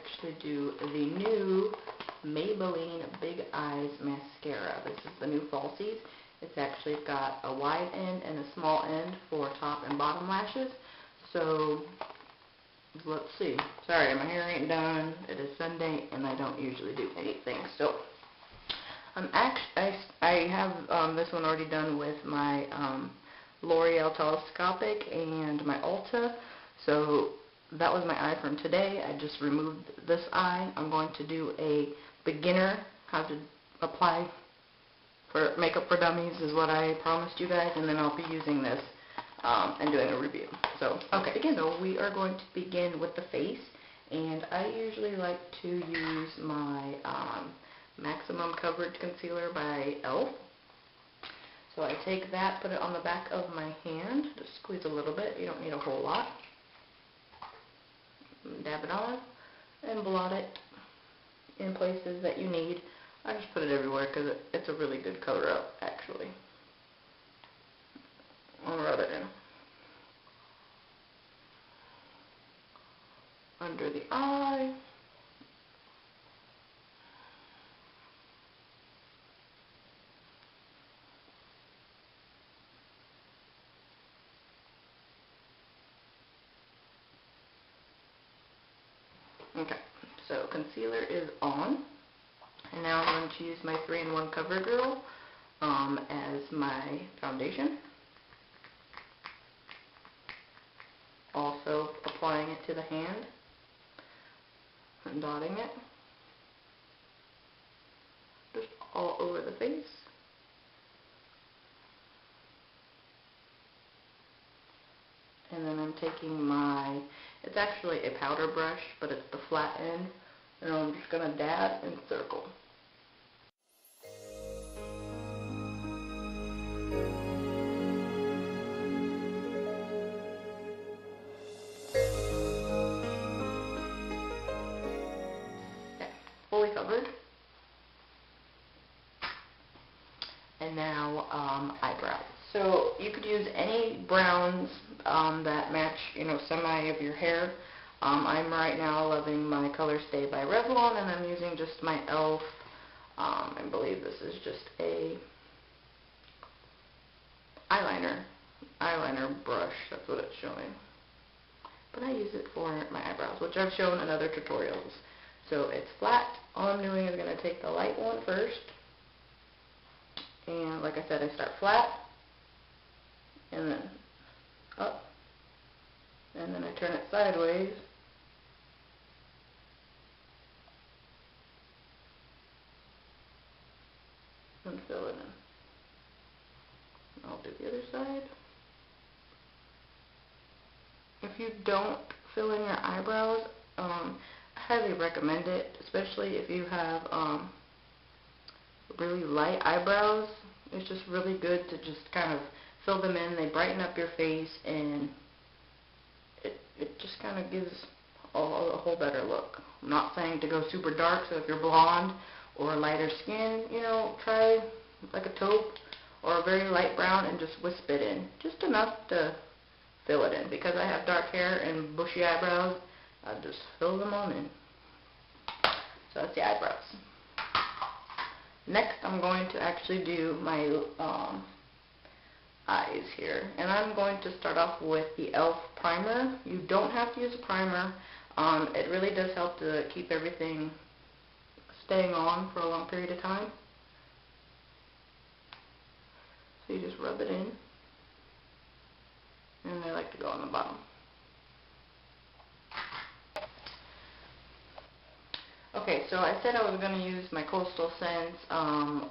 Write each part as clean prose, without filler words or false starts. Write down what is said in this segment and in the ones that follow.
actually do the new Maybelline Big Eyes mascara. This is the new falsies. It's actually got a wide end and a small end for top and bottom lashes. So let's see. Sorry, my hair ain't done. It is Sunday and I don't usually do anything. So I have this one already done with my L'Oreal Telescopic and my Ulta. So that was my eye from today. I just removed this eye. I'm going to do a beginner how to apply for makeup for dummies is what I promised you guys, and then I'll be using this and doing a review. So okay, so we are going to begin with the face, and I usually like to use my Maximum Coverage Concealer by e.l.f. So I take that, put it on the back of my hand, just squeeze a little bit. You don't need a whole lot. Dab it on and blot it in places that you need. I just put it everywhere because it's a really good cover up, actually. I'll rub it in under the eye. Okay, so concealer is on, and now I'm going to use my 3-in-1 CoverGirl as my foundation. Also applying it to the hand and dotting it just all over the face. And then I'm taking my, it's actually a powder brush, but it's the flat end, and I'm just going to dab and circle. Okay, fully covered. And now eyebrows. So you could use any browns that match, semi of your hair. I'm right now loving my Color Stay by Revlon, and I'm using just my e.l.f. I believe this is just a eyeliner brush. That's what it's showing. But I use it for my eyebrows, which I've shown in other tutorials. So it's flat. All I'm doing is going to take the light one first. And like I said, I start flat, and then up, and then I turn it sideways, and fill it in. I'll do the other side. If you don't fill in your eyebrows, I highly recommend it, especially if you have really light eyebrows. It's just really good to just kind of fill them in. They brighten up your face, and it just kind of gives a whole better look. I'm not saying to go super dark, so if you're blonde or lighter skin, try like a taupe or a very light brown and just wisp it in. Just enough to fill it in. Because I have dark hair and bushy eyebrows, I just fill them on in. So that's the eyebrows. Next, I'm going to actually do my eyes here. And I'm going to start off with the e.l.f. primer. You don't have to use a primer. It really does help to keep everything staying on for a long period of time. So you just rub it in. And I like to go on the bottom. Okay, so I said I was going to use my Coastal Scents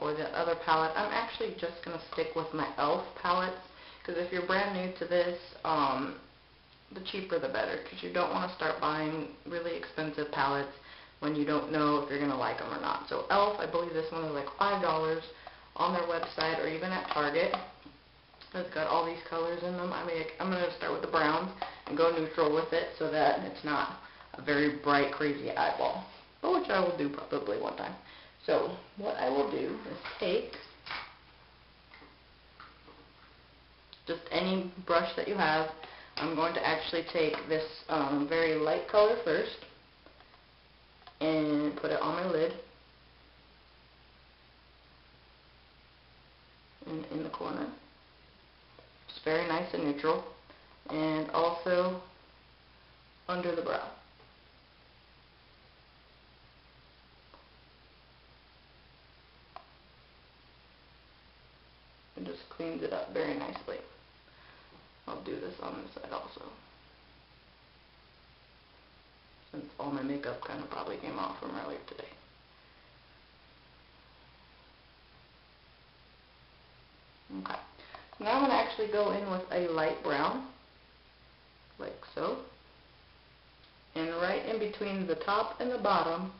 or the other palette. I'm actually just going to stick with my e.l.f. palettes, because if you're brand new to this, the cheaper the better, because you don't want to start buying really expensive palettes when you don't know if you're going to like them or not. So e.l.f., I believe this one is like $5 on their website or even at Target. It's got all these colors in them. I mean, I'm going to start with the browns and go neutral with it so that it's not a very bright, crazy eyeball. But which I will do probably one time. So what I will do is take just any brush that you have. I'm going to actually take this very light color first and put it on my lid and in the corner. It's very nice and neutral, and also under the brow. It just cleans it up very nicely. I'll do this on this side also, since all my makeup kind of probably came off from earlier today. Okay, so now I'm going to actually go in with a light brown, like so. And right in between the top and the bottom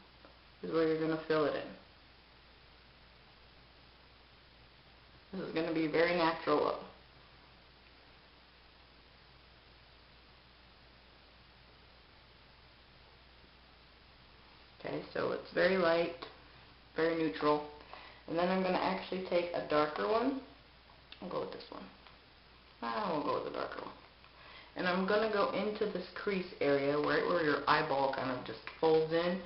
is where you're going to fill it in. This is going to be very natural look. Okay, so it's very light, very neutral. And then I'm going to actually take a darker one. I'll go with this one. I will go with the darker one. And I'm going to go into this crease area right where your eyeball kind of just folds in.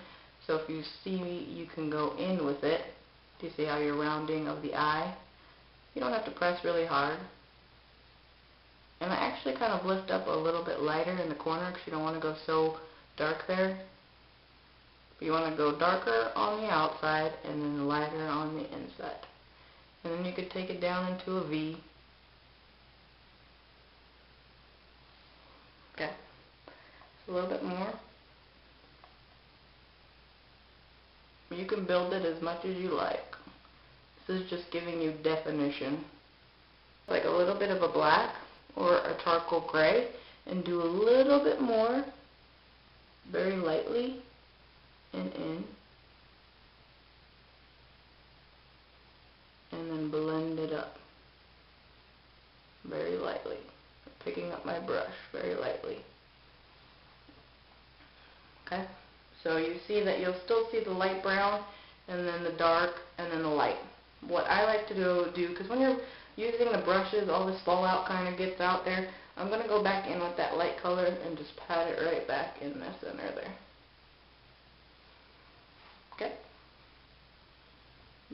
So if you see me, you can go in with it. Do you see how you're rounding of the eye? You don't have to press really hard. And I actually kind of lift up a little bit lighter in the corner because you don't want to go so dark there. But you want to go darker on the outside and then lighter on the inside. And then you could take it down into a V. Okay, a little bit more. You can build it as much as you like. This is just giving you definition. Like a little bit of a black or a charcoal gray, and do a little bit more, very lightly, and in. And then blend it up very lightly. Picking up my brush very lightly. Okay, so you see that you'll still see the light brown and then the dark and then the light. What I like to do, because when you're using the brushes, all this fallout kind of gets out there, I'm going to go back in with that light color and just pat it right back in the center there. Okay,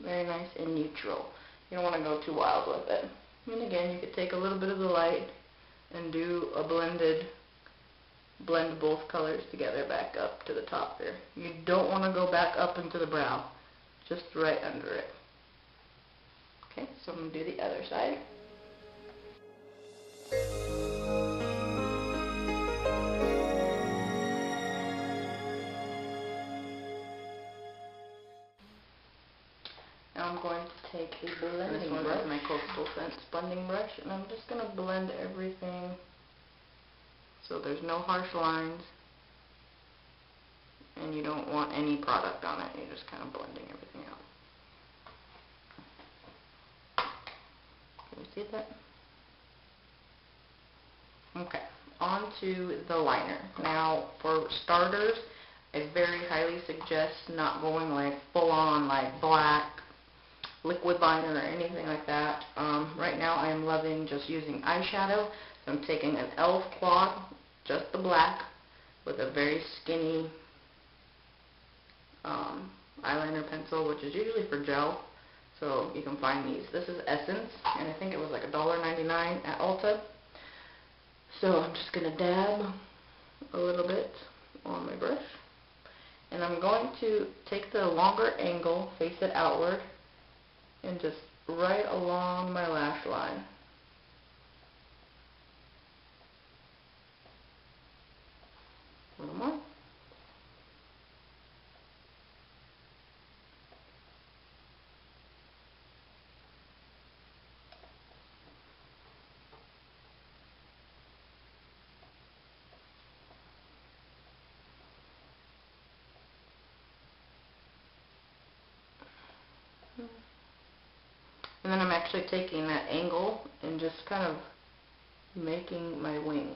very nice and neutral. You don't want to go too wild with it. And again, you could take a little bit of the light and do a blend both colors together back up to the top there. You don't want to go back up into the brow, just right under it. Okay, so I'm going to do the other side. Now I'm going to take a blending brush, my Coastal Scents blending brush, and I'm just going to blend everything so there's no harsh lines, and you don't want any product on it. You're just kind of blending everything out. Can you see that? Okay, on to the liner. Now, for starters, I very highly suggest not going like full on like black liquid liner or anything like that. Right now I am loving just using eyeshadow. So I'm taking an e.l.f. quad, just the black, with a very skinny eyeliner pencil, which is usually for gel. So you can find these. This is Essence, and I think it was like $1.99 at Ulta. So I'm just going to dab a little bit on my brush. And I'm going to take the longer angle, face it outward, and just right along my lash line. A little more. And then I'm actually taking that angle and just kind of making my wing.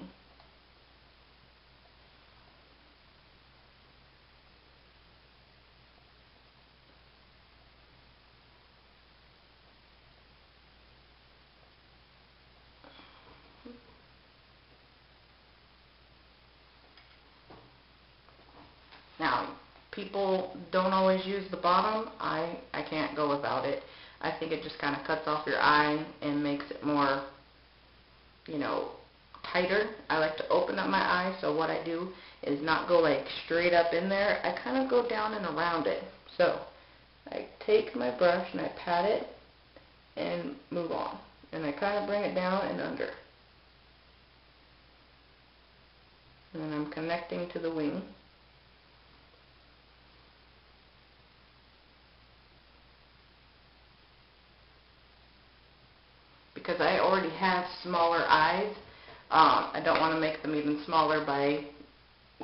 Now, people don't always use the bottom, I can't go without it. I think it just kind of cuts off your eye and makes it more, you know, tighter. I like to open up my eye, so what I do is not go like straight up in there. I kind of go down and around it. So I take my brush and I pat it and move on. And I kind of bring it down and under. And then I'm connecting to the wing. Because I already have smaller eyes, I don't want to make them even smaller by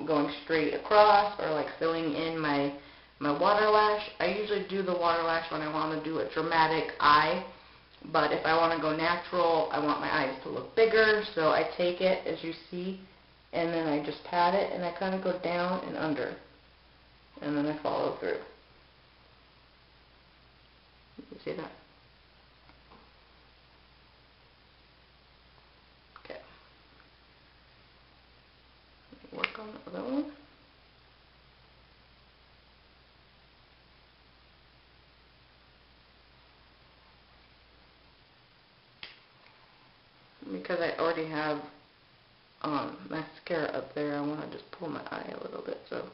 going straight across or like filling in my water lash. I usually do the water lash when I want to do a dramatic eye, but if I want to go natural, I want my eyes to look bigger, so I take it, as you see, and then I just pat it, and I kind of go down and under, and then I follow through. You see that? Okay. Work on the other one. Because I already have mascara up there, I want to just pull my eye a little bit so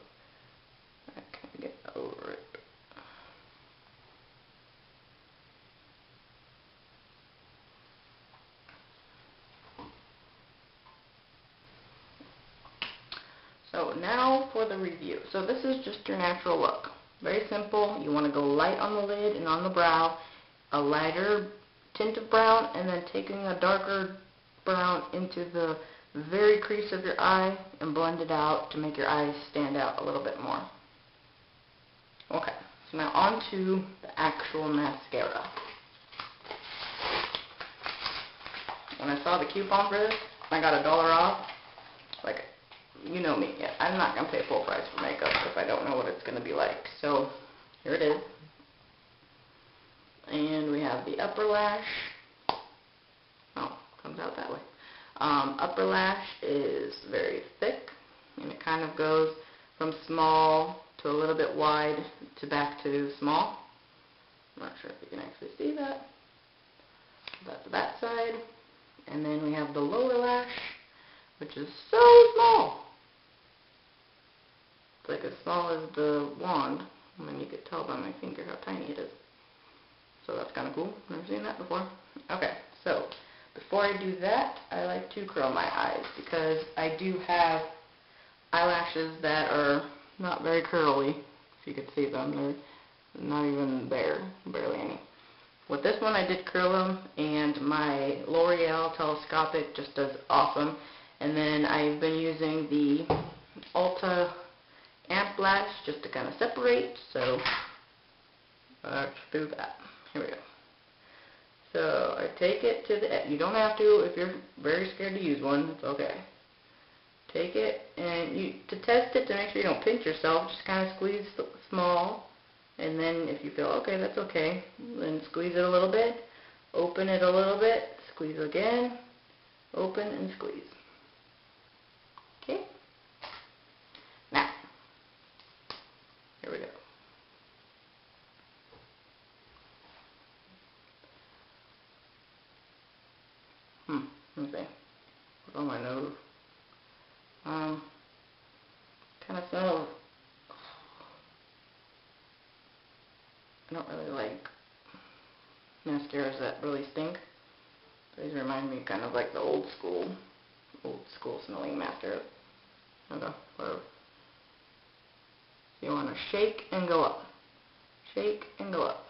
I can get over it. So now for the review. So this is just your natural look. Very simple. You want to go light on the lid and on the brow, a lighter tint of brown, and then taking a darker brown into the very crease of your eye and blend it out to make your eyes stand out a little bit more. Okay, so now on to the actual mascara. When I saw the coupon for this, I got $1 off. Like, you know me, I'm not going to pay full price for makeup if I don't know what it's going to be like. So, here it is. And we have the upper lash. Oh, comes out that way. Upper lash is very thick, and it kind of goes from small to a little bit wide to back to small. I'm not sure if you can actually see that. That's that side. And then we have the lower lash, which is so small. It's like as small as the wand. I mean, you could tell by my finger how tiny it is. So that's kind of cool. Never seen that before. Okay, so before I do that, I like to curl my eyes because I do have eyelashes that are not very curly. If you could see them, they're not even there, barely any. With this one, I did curl them, and my L'Oreal Telescopic just does awesome. And then I've been using the Ulta Amp Lash just to kind of separate, so let's do that. Here we go. So I take it to the, you don't have to if you're very scared to use one, it's okay. Take it, and you, to test it, to make sure you don't pinch yourself, just kind of squeeze small, and then if you feel okay, that's okay, then squeeze it a little bit, open it a little bit, squeeze again, open and squeeze. Okay? Now, here we go. Let me see. What's on my nose? Kind of smells. I don't really like mascaras that really stink. These remind me kind of like the old school smelling mascara. Okay, whatever. So you want to shake and go up. Shake and go up.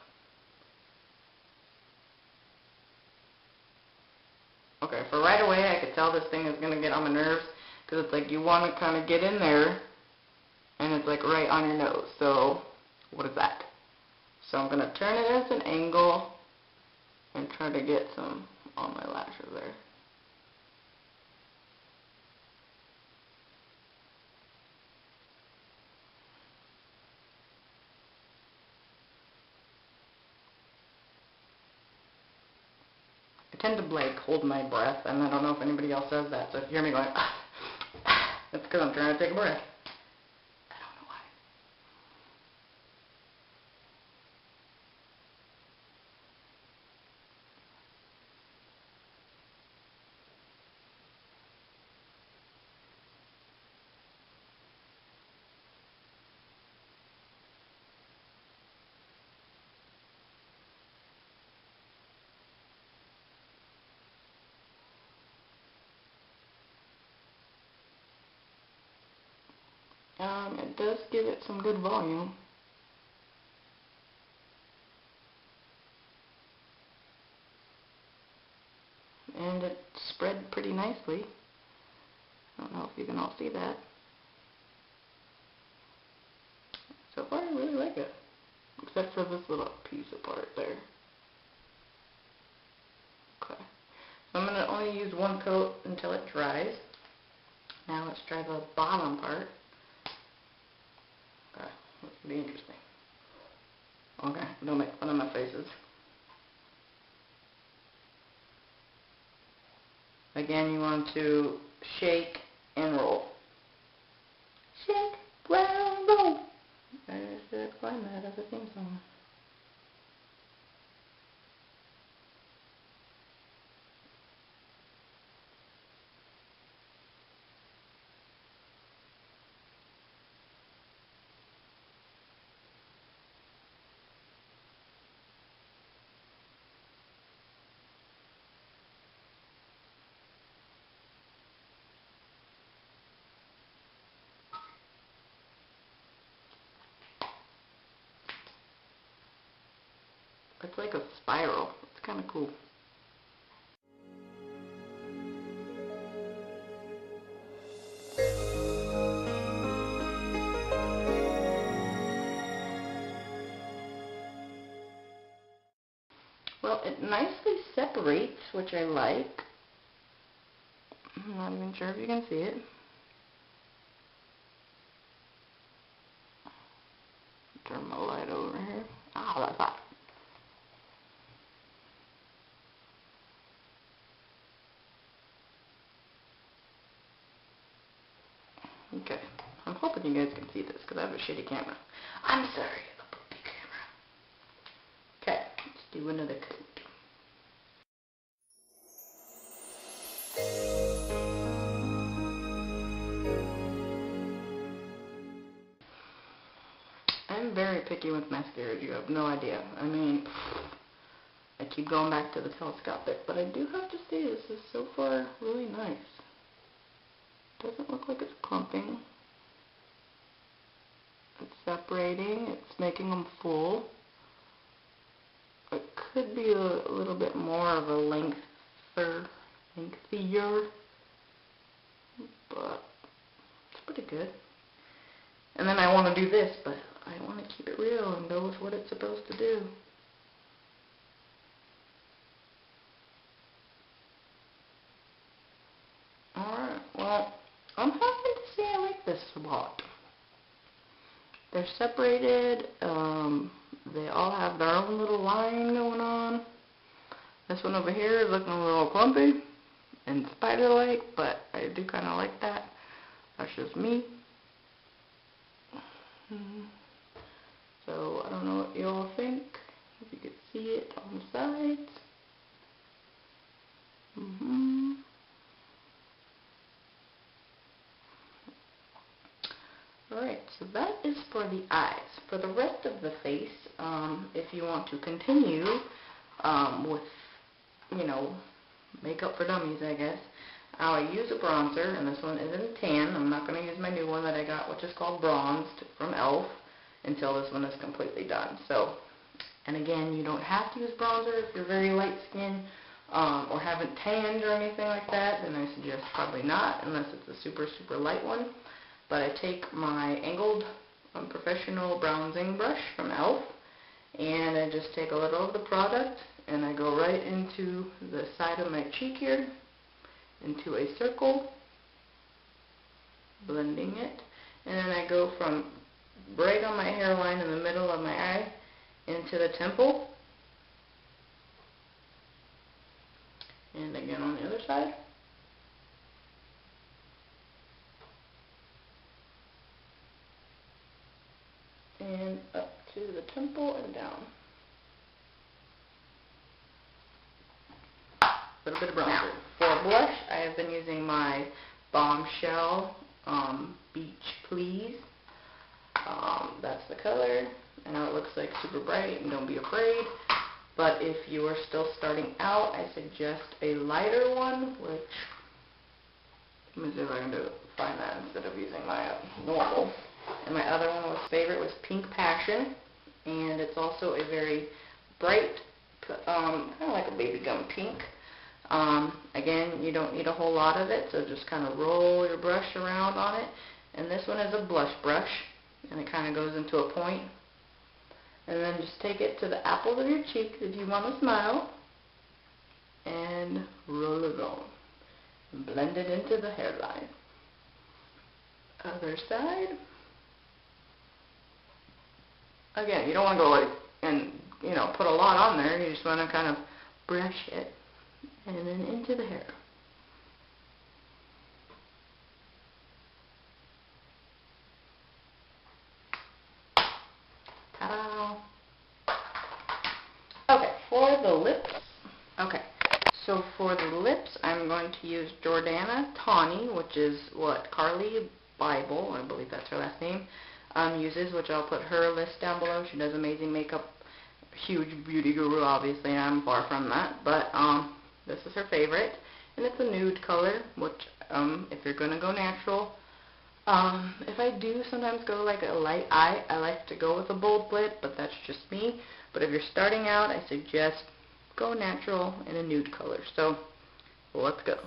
Okay, for right away, I could tell this thing is going to get on my nerves, because it's like you want to kind of get in there, and it's like right on your nose. So, what is that? So I'm going to turn it as an angle, and try to get some on my lashes there. I tend to like hold my breath, and I don't know if anybody else does that, so if you hear me going, that's because I'm trying to take a breath. I don't know why. It does give it some good volume. And it spread pretty nicely. I don't know if you can all see that. So far I really like it. Except for this little piece of part there. Okay. So I'm going to only use one coat until it dries. Now let's try the bottom part. Okay, that's going to be interesting. Okay, don't make fun of my faces. Again, you want to shake and roll. Shake, well, roll. I should find that as a theme song. It's like a spiral. It's kind of cool. Well, it nicely separates, which I like. I'm not even sure if you can see it. Turn my light over here. Oh, that's hot. Okay, I'm hoping you guys can see this because I have a shitty camera. I'm sorry, the poopy camera. Okay, let's do another coat. I'm very picky with mascara, you have no idea. I mean, I keep going back to the telescopic, but I do have to say this is so far really nice. Doesn't look like it's clumping. It's separating. It's making them full. It could be a little bit more of a lengthier, but it's pretty good. And then I want to do this, but I want to keep it real and go with what it's supposed to do. Alright, well, I'm happy to say I like this a lot. They're separated, they all have their own little line going on. This one over here is looking a little clumpy and spider-like, but I do kind of like that. That's just me. So, I don't know what you all think. If you could see it on the sides. Alright, so that is for the eyes. For the rest of the face, if you want to continue with, you know, makeup for dummies, I guess, I use a bronzer, and this one is in tan. I'm not going to use my new one that I got, which is called Bronzed from e.l.f., until this one is completely done. So, and again, you don't have to use bronzer if you're very light skinned or haven't tanned or anything like that, then I suggest probably not, unless it's a super, super light one. But I take my angled professional bronzing brush from e.l.f. and I just take a little of the product and I go right into the side of my cheek here, into a circle, blending it, and then I go from right on my hairline in the middle of my eye into the temple, and again on the other side. And up to the temple and down. A little bit of bronzer. Now, for blush, I have been using my Bombshell Beach Please. That's the color. I know it looks like super bright, and don't be afraid. But if you are still starting out, I suggest a lighter one, which Let me see if I can find that instead of using my normal. And my other one favorite was Pink Passion, and it's also a very bright, kind of like a baby gum pink. Again, you don't need a whole lot of it, so just kind of roll your brush around on it. And this one is a blush brush, and it kind of goes into a point. And then just take it to the apples of your cheek if you want to smile, and roll it on. Blend it into the hairline. Other side. Again, you don't want to go like and put a lot on there. You just want to kind of brush it and then into the hair. Ta-da! Okay, for the lips. Okay. So for the lips, I'm going to use Jordana Tawney, which is what Carly Bible, I believe that's her last name, uses, which I'll put her list down below. She does amazing makeup, huge beauty guru, obviously, and I'm far from that, but this is her favorite, and it's a nude color, which if you're going to go natural, if I do sometimes go like a light eye, I like to go with a bold lip, but that's just me. But if you're starting out, I suggest go natural in a nude color. So, let's go.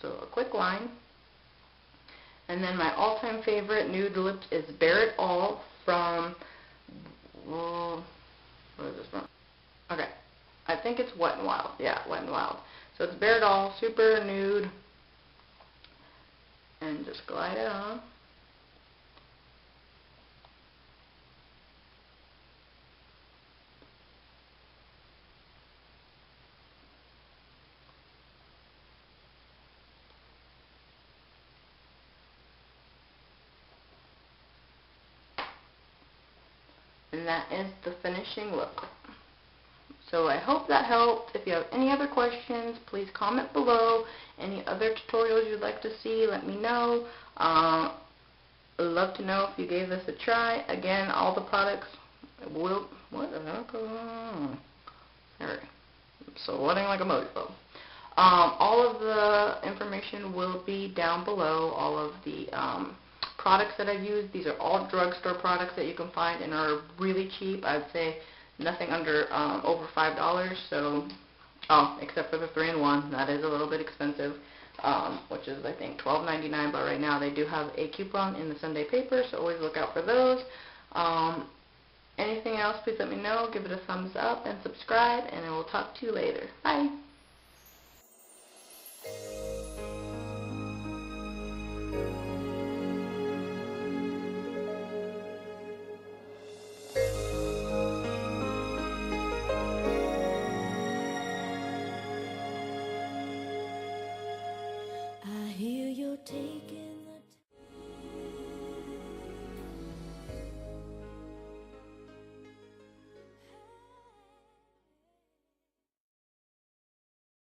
So, a quick line. And then my all-time favorite nude lips is Bear It All from, where is this from? Okay, I think it's Wet n Wild. Yeah, Wet n Wild. So it's Bear It All, super nude. And just glide it on. And that is the finishing look. So I hope that helped. If you have any other questions, please comment below. Any other tutorials you'd like to see, let me know. I'd love to know if you gave this a try. Again, all the products will... What the heck? Sorry. I'm sweating like a mofo. All of the information will be down below. All of the products that I've used. These are all drugstore products that you can find and are really cheap. I'd say nothing under over $5. So, except for the 3-in-1, that is a little bit expensive, which is I think $12.99. But right now they do have a coupon in the Sunday paper, so always look out for those. Anything else, please let me know. Give it a thumbs up and subscribe, and I will talk to you later. Bye.